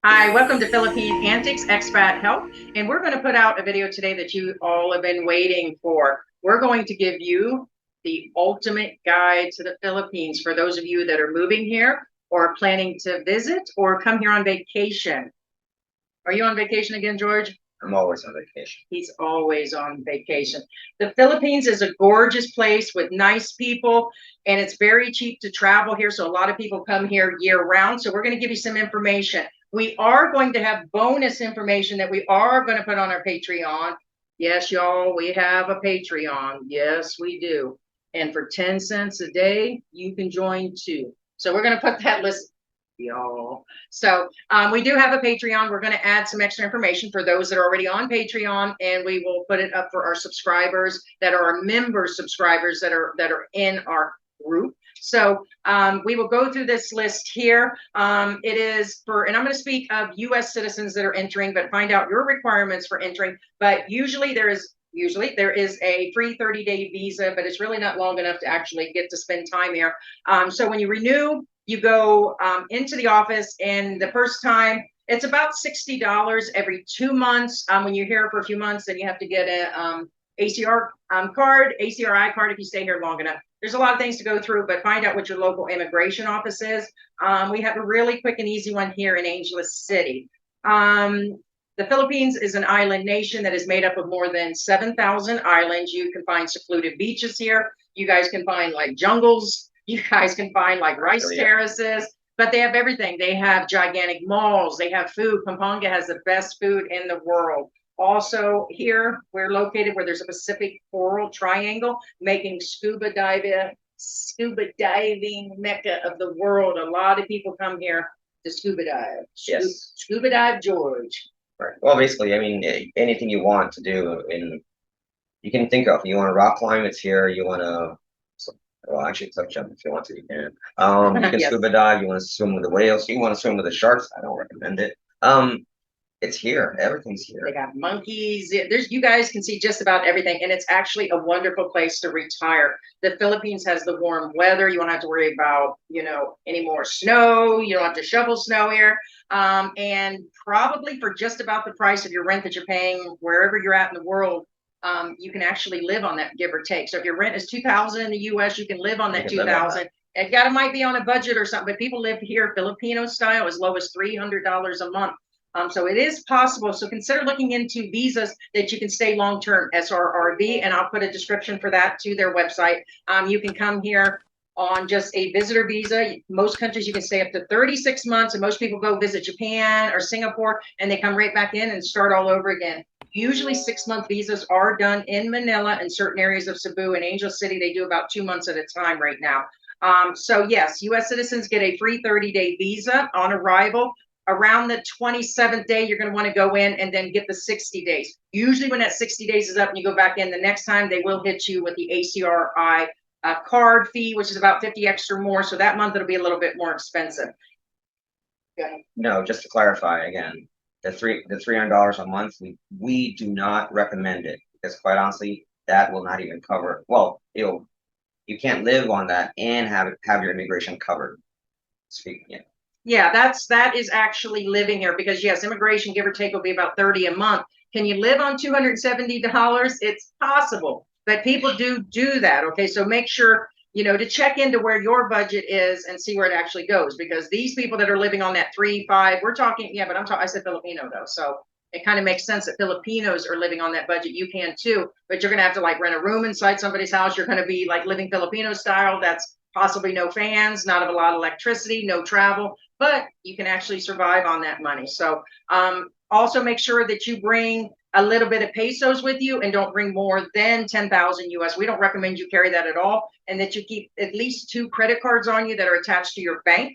Hi, welcome to Philippine Antics Expat Help, and we're going to put out a video today that you all have been waiting for. We're going to give you the ultimate guide to the Philippines for those of you that are moving here or planning to visit or come here on vacation. Are you on vacation again, George? I'm always on vacation. He's always on vacation. The Philippines is a gorgeous place with nice people, and it's very cheap to travel here. So a lot of people come here year round. So we're going to give you some information. We are going to have bonus information that we are going to put on our Patreon. Yes, y'all, we have a Patreon. Yes, we do. And for 10 cents a day, you can join too. So we're going to put that list, y'all. So we do have a Patreon. We're going to add some extra information for those that are already on Patreon, and we will put it up for our subscribers that are our member subscribers that are in our group. So we will go through this list here. It is for, and I'm going to speak of U.S. citizens that are entering, but find out your requirements for entering. But usually there is a free 30-day visa, but it's really not long enough to actually get to spend time here. So when you renew, you go into the office, and the first time it's about $60 every 2 months. When you're here for a few months, then you have to get a ACR card, ACRI card if you stay here long enough. There's a lot of things to go through, but find out what your local immigration office is. We have a really quick and easy one here in Angeles City. The Philippines is an island nation that is made up of more than 7,000 islands. You can find secluded beaches here. You guys can find like jungles. You guys can find like rice terraces, but they have everything. They have gigantic malls. They have food. Pampanga has the best food in the world. Also here, we're located where there's a Pacific Coral Triangle, making scuba diving mecca of the world. A lot of people come here to scuba dive. Yes. Scuba dive, George. Right. Well, basically, I mean, anything you want to do, you can think of. You want to rock climb, it's here. You want to, well, actually, it's up jump if you want to. You can. You can Yes. scuba dive. You want to swim with the whales. You want to swim with the sharks. I don't recommend it. It's here. Everything's here. They got monkeys. You guys can see just about everything, and it's actually a wonderful place to retire. The Philippines has the warm weather. You won't have to worry about, any more snow. You don't have to shovel snow here. And probably for just about the price of your rent that you're paying wherever you're at in the world, you can actually live on that, give or take. So if your rent is $2,000 in the U.S., you can live on that $2,000. It might be on a budget or something, but people live here Filipino style as low as $300 a month. So it is possible. So consider looking into visas that you can stay long-term, SRRB, and I'll put a description for that to their website. You can come here on just a visitor visa. Most countries you can stay up to 36 months, and most people go visit Japan or Singapore, and they come right back in and start all over again. Usually 6-month visas are done in Manila and certain areas of Cebu and Angel City. They do about 2 months at a time right now. So yes, U.S. citizens get a free 30-day visa on arrival. Around the 27th day, you're going to want to go in and then get the 60 days. Usually when that 60 days is up and you go back in the next time, they will hit you with the ACRI card fee, which is about 50 extra more. So that month it'll be a little bit more expensive. No, just to clarify again, the $300 a month, we do not recommend it, because quite honestly, that will not even cover. Well, you can't live on that and have your immigration covered. Speaking it. Yeah, that is actually living here, because yes, immigration, give or take, will be about $30 a month. Can you live on $270? It's possible, but people do that. Okay, so make sure, to check into where your budget is and see where it actually goes, because these people that are living on that 3-5, we're talking, yeah, but I said Filipino though, so it kind of makes sense that Filipinos are living on that budget. You can too, but you're gonna have to like rent a room inside somebody's house. You're gonna be like living Filipino style. That's possibly no fans, not a lot of electricity, no travel, but you can actually survive on that money. So also make sure that you bring a little bit of pesos with you, and don't bring more than 10,000 US. We don't recommend you carry that at all, and that you keep at least 2 credit cards on you that are attached to your bank,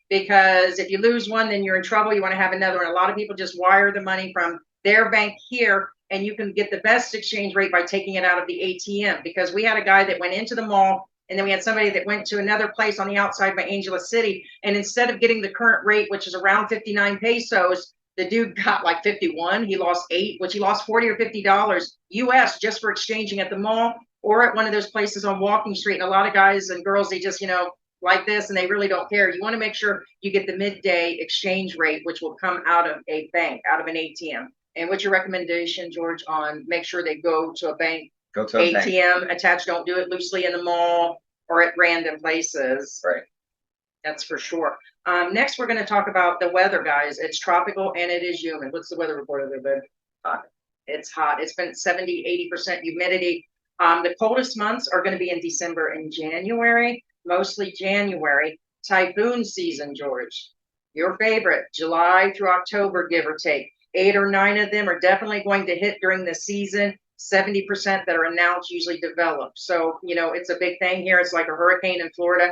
because if you lose one, then you're in trouble. You want to have another. And a lot of people just wire the money from their bank here, and you can get the best exchange rate by taking it out of the ATM, because we had a guy that went into the mall, and then we had somebody that went to another place on the outside by Angeles City, and instead of getting the current rate, which is around 59 pesos, the dude got like 51. He lost 8, which he lost 40 or $50 US just for exchanging at the mall or at one of those places on Walking Street. And a lot of guys and girls, they just, like this and they really don't care. You want to make sure you get the midday exchange rate, which will come out of a bank, out of an ATM. And what's your recommendation, George, on make sure they go to a bank? Go to a ATM bank. attached. Don't do it loosely in the mall or at random places. Right. That's for sure. Next, we're going to talk about the weather, guys. It's tropical and it is humid. What's the weather report over there, babe? It's hot. It's been 70, 80% humidity. The coldest months are going to be in December and January, mostly January. Typhoon season, George. Your favorite, July through October, give or take. 8 or 9 of them are definitely going to hit during the season. 70% that are announced usually develop. So, you know, it's a big thing here. It's like a hurricane in Florida.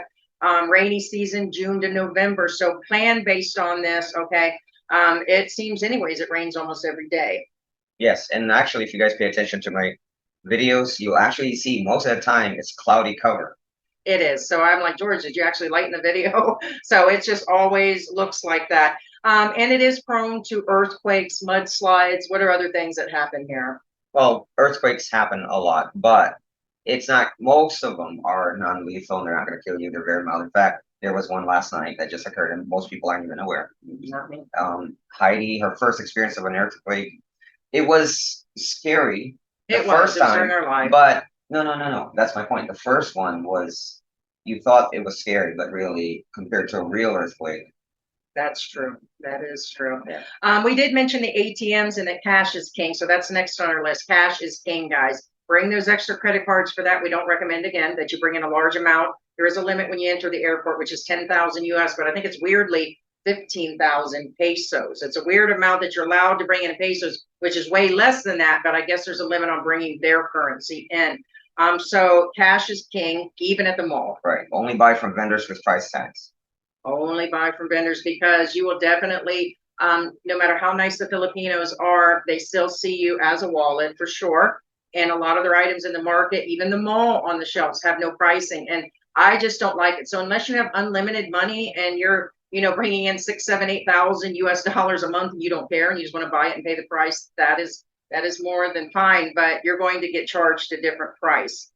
Rainy season, June to November. So plan based on this, okay? It seems anyways, it rains almost every day. Yes, and actually, if you guys pay attention to my videos, you'll actually see most of the time it's cloudy cover. It is. So I'm like, George, did you actually lighten the video? So it just always looks like that. And it is prone to earthquakes, mudslides. What are other things that happen here? Well, earthquakes happen a lot, but it's not, most of them are non-lethal and they're not going to kill you. They're very mild. In fact, there was one last night that just occurred and most people aren't even aware. Not me. Heidi, her first experience of an earthquake, it was scary the It first was time, during our life. but no. That's my point. The first one was, you thought it was scary, but really, compared to a real earthquake. That's true. That is true. Yeah. We did mention the ATMs and that cash is king. So that's next on our list. Cash is king, guys. Bring those extra credit cards for that. We don't recommend, again, that you bring in a large amount. There is a limit when you enter the airport, which is 10,000 US, but I think it's weirdly 15,000 pesos. It's a weird amount that you're allowed to bring in pesos, which is way less than that, but I guess there's a limit on bringing their currency in. So cash is king, even at the mall. Right. Only buy from vendors with price tags. Only buy from vendors because you will definitely, no matter how nice the Filipinos are, they still see you as a wallet for sure. And a lot of their items in the market, even the mall on the shelves, have no pricing. And I just don't like it. So unless you have unlimited money and you're, you know, bringing in 6, 7, 8,000 US dollars a month, and you don't care and you just want to buy it and pay the price, that is more than fine. But you're going to get charged a different price,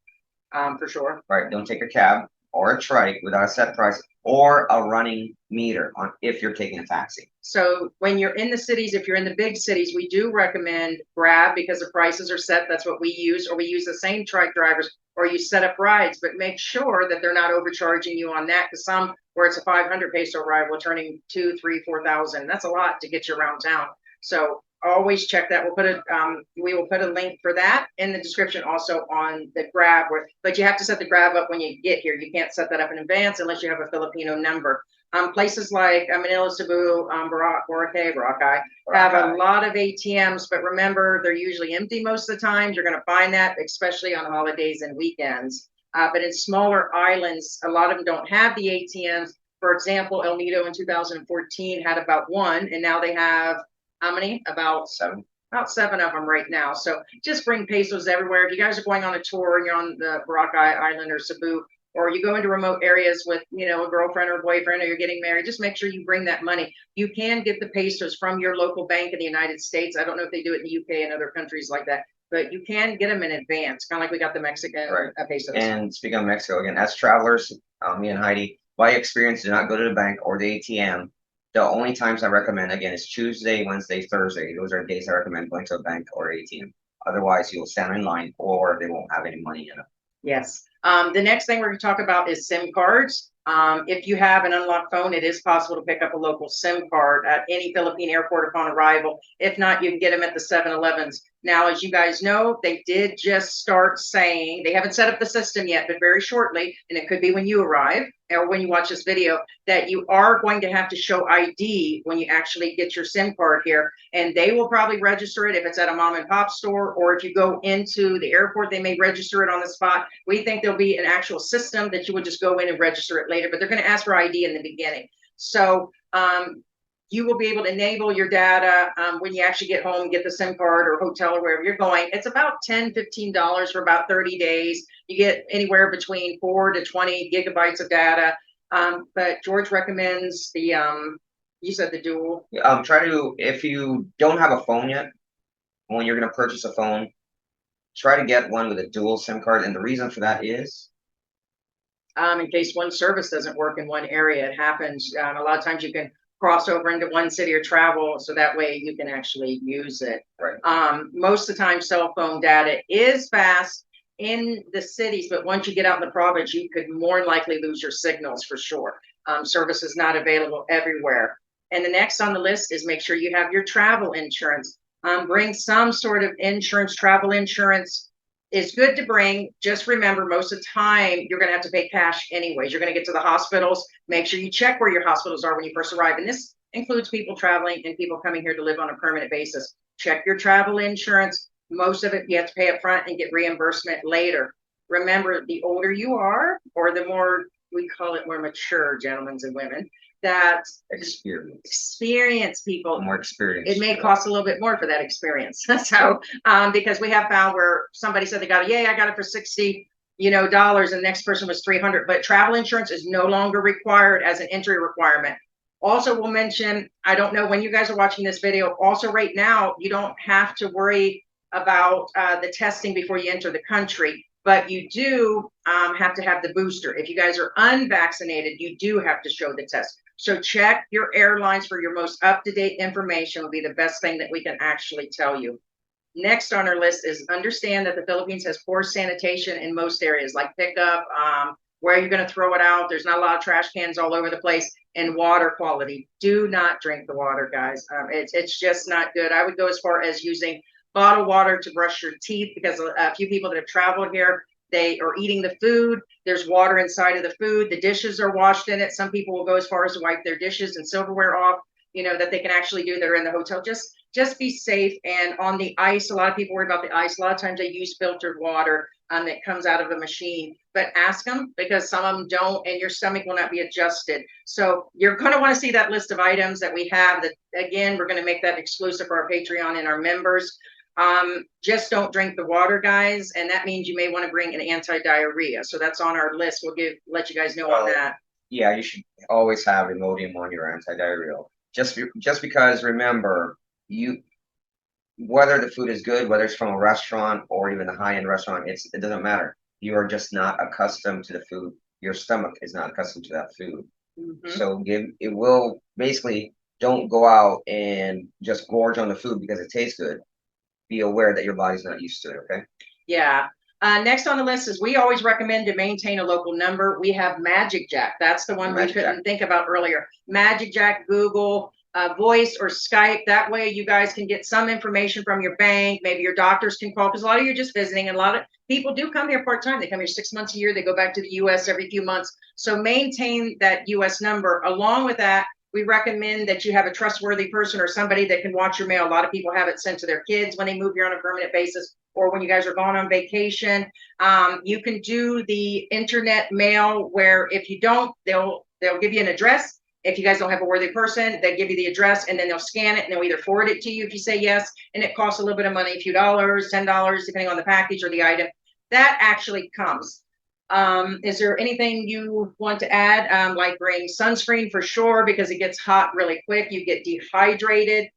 for sure. Right. Don't take a cab or a trike without a set price or a running meter on if you're taking a taxi. So when you're in the cities, if you're in the big cities, we do recommend Grab because the prices are set. That's what we use, or we use the same trike drivers, or you set up rides, but make sure that they're not overcharging you on that, because some where it's a 500 peso ride will turning 2, 3, 4,000. That's a lot to get you around town. So always check that. We will put a link for that in the description, also on the Grab, but you have to set the Grab up when you get here. You can't set that up in advance unless you have a Filipino number. Places like Manila, Cebu, Boracay have a lot of ATMs, but remember, they're usually empty most of the time. You're going to find that, especially on holidays and weekends. But in smaller islands, a lot of them don't have the ATMs. For example, El Nido in 2014 had about 1, and now they have how many? About 7. About 7 of them right now. So just bring pesos everywhere. If you guys are going on a tour and you're on the Boracay Island or Cebu, or you go into remote areas with, you know, a girlfriend or boyfriend, or you're getting married, just make sure you bring that money. You can get the pesos from your local bank in the United States. I don't know if they do it in the UK and other countries like that, but you can get them in advance, kind of like we got the Mexican pesos. And speaking of Mexico, again, as travelers, me and Heidi, by experience, do not go to the bank or the ATM. The only times I recommend, again, is Tuesday, Wednesday, Thursday. Those are days I recommend going to a bank or ATM. Otherwise, you'll stand in line or they won't have any money in it. Yes. The next thing we're going to talk about is SIM cards. If you have an unlocked phone, it is possible to pick up a local SIM card at any Philippine airport upon arrival. If not, you can get them at the 7-Elevens. Now, as you guys know, they did just start saying, they haven't set up the system yet, but very shortly, and it could be when you arrive or when you watch this video, that you are going to have to show ID when you actually get your SIM card here. And they will probably register it if it's at a mom and pop store, or if you go into the airport, they may register it on the spot. We think there'll be an actual system that you would just go in and register it later, but they're going to ask for ID in the beginning. So you will be able to enable your data when you actually get home, get the SIM card or hotel or wherever you're going. It's about $10, $15 for about 30 days. You get anywhere between 4 to 20 gigabytes of data. But George recommends the, you said the dual. If you don't have a phone yet, when you're going to purchase a phone, try to get one with a dual SIM card. And the reason for that is in case one service doesn't work in one area. It happens. A lot of times you can cross over into one city or travel, so that way you can actually use it. Right. Most of the time, cell phone data is fast in the cities, but once you get out in the province, you could more likely lose your signals for sure. Service is not available everywhere. And the next on the list is make sure you have your travel insurance. Bring some sort of insurance. Travel insurance is good to bring. Just remember, most of the time, you're going to have to pay cash anyways. You're going to get to the hospitals. Make sure you check where your hospitals are when you first arrive. And this includes people traveling and people coming here to live on a permanent basis. Check your travel insurance. Most of it you have to pay up front and get reimbursement later. Remember, the older you are, or the more, we call it more mature gentlemen and women, that experience people, more experience. It may cost a little bit more for that experience. So, because we have found where somebody said they got it, yeah, I got it for $60, dollars, and the next person was 300. But travel insurance is no longer required as an entry requirement. Also, we'll mention, I don't know when you guys are watching this video. Also, right now, you don't have to worry about the testing before you enter the country. But you do have to have the booster. If you guys are unvaccinated, you do have to show the test. So check your airlines for your most up-to-date information will be the best thing that we can actually tell you. Next on our list is understand that the Philippines has poor sanitation in most areas, like pickup, where you're going to throw it out. There's not a lot of trash cans all over the place, and water quality. Do not drink the water, guys. It's just not good. I would go as far as using bottled water to brush your teeth, because a few people that have traveled here, they are eating the food. There's water inside of the food. The dishes are washed in it. Some people will go as far as to wipe their dishes and silverware off, that they can actually do that are in the hotel. Just be safe. And on the ice, a lot of people worry about the ice. A lot of times they use filtered water that comes out of a machine, but ask them, because some of them don't, and your stomach will not be adjusted. So you're going to want to see that list of items that we have. That, again, we're going to make that exclusive for our Patreon and our members. Just don't drink the water, guys, and that means you may want to bring an anti-diarrhea. So that's on our list. We'll let you guys know on that. Yeah, you should always have Imodium on your anti-diarrheal. Just because, remember, whether the food is good, whether it's from a restaurant or even a high-end restaurant, it doesn't matter. You are just not accustomed to the food. Your stomach is not accustomed to that food. So it will basically, don't go out and just gorge on the food because it tastes good. Be aware that your body's not used to it, okay? Yeah. Next on the list is we always recommend to maintain a local number. We have Magic Jack. That's the one we couldn't think about earlier. Magic Jack, Google, Voice, or Skype. That way you guys can get some information from your bank. Maybe your doctors can call, because a lot of you are just visiting, and a lot of people do come here part-time. They come here 6 months a year. They go back to the U.S. every few months. So maintain that U.S. number. Along with that, we recommend that you have a trustworthy person or somebody that can watch your mail. A lot of people have it sent to their kids when they move here on a permanent basis, or when you guys are gone on vacation. You can do the internet mail, where if you don't, they'll give you an address. If you guys don't have a worthy person, they give you the address, and then they'll scan it, and they'll either forward it to you if you say yes, and it costs a little bit of money, a few dollars, $10, depending on the package or the item. That actually comes. Is there anything you want to add? Like bring sunscreen for sure, because it gets hot really quick. You get dehydrated.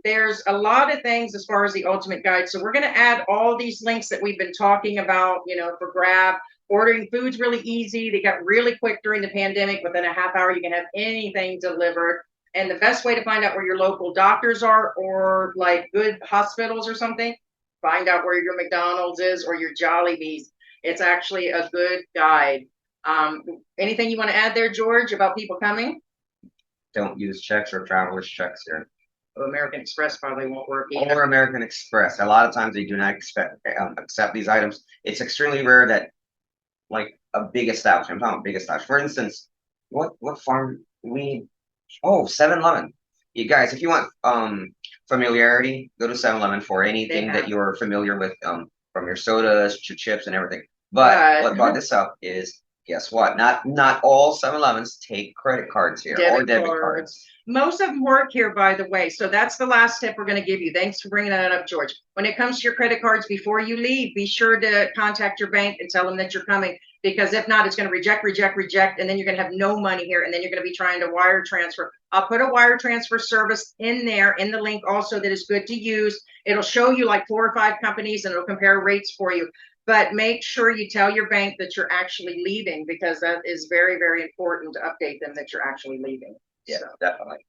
There's a lot of things as far as the ultimate guide. So we're going to add all these links that we've been talking about, for grab. Ordering food's really easy. They got really quick during the pandemic. Within a half hour, you can have anything delivered. And the best way to find out where your local doctors are, or like good hospitals or something, find out where your McDonald's is or your Jollibee's. It's actually a good guide. Anything you want to add there, George, about people coming? Don't use checks or traveler's checks here. American Express probably won't work either. Or American Express. A lot of times they do not accept these items. It's extremely rare that, like, a big establishment, I'm talking about big establishment. For instance, what farm we? Oh, 7-Eleven. You guys, if you want familiarity, go to 7-Eleven for anything that you're familiar with, from your sodas to chips and everything. But what brought this up is, guess what? Not all 7-Elevens take credit cards here, or debit cards. Most of them work here, by the way. So that's the last tip we're going to give you. Thanks for bringing that up, George. When it comes to your credit cards, before you leave, be sure to contact your bank and tell them that you're coming, because if not, it's going to reject, and then you're going to have no money here, and then you're going to be trying to wire transfer. I'll put a wire transfer service in there in the link also that is good to use. It'll show you like 4 or 5 companies, and it'll compare rates for you. But make sure you tell your bank that you're actually leaving, because that is very, very important to update them that you're actually leaving. Yeah, So, definitely.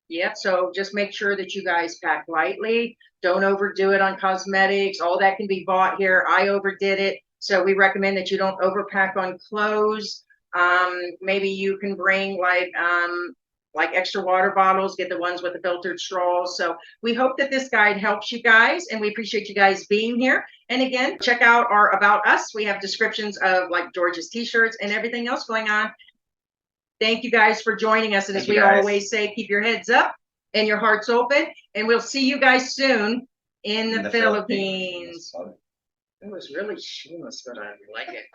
yeah, so just make sure that you guys pack lightly. Don't overdo it on cosmetics. All that can be bought here. I overdid it. So we recommend that you don't overpack on clothes. Maybe you can bring like extra water bottles, get the ones with the filtered straws. So we hope that this guide helps you guys, and we appreciate you guys being here. And again, check out our About Us. We have descriptions of like George's t-shirts and everything else going on. Thank you guys for joining us. And as we always say, keep your heads up and your hearts open. And we'll see you guys soon in the Philippines. It was really shameless, but I like it.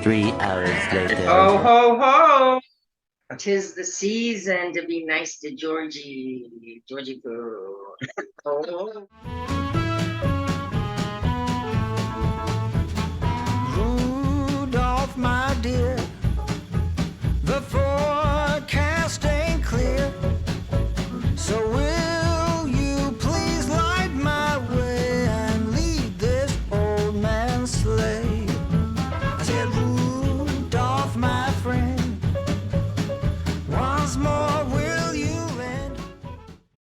3 hours later. Ho, ho, ho. 'Tis the season to be nice to Georgie. Georgie Boo. Oh.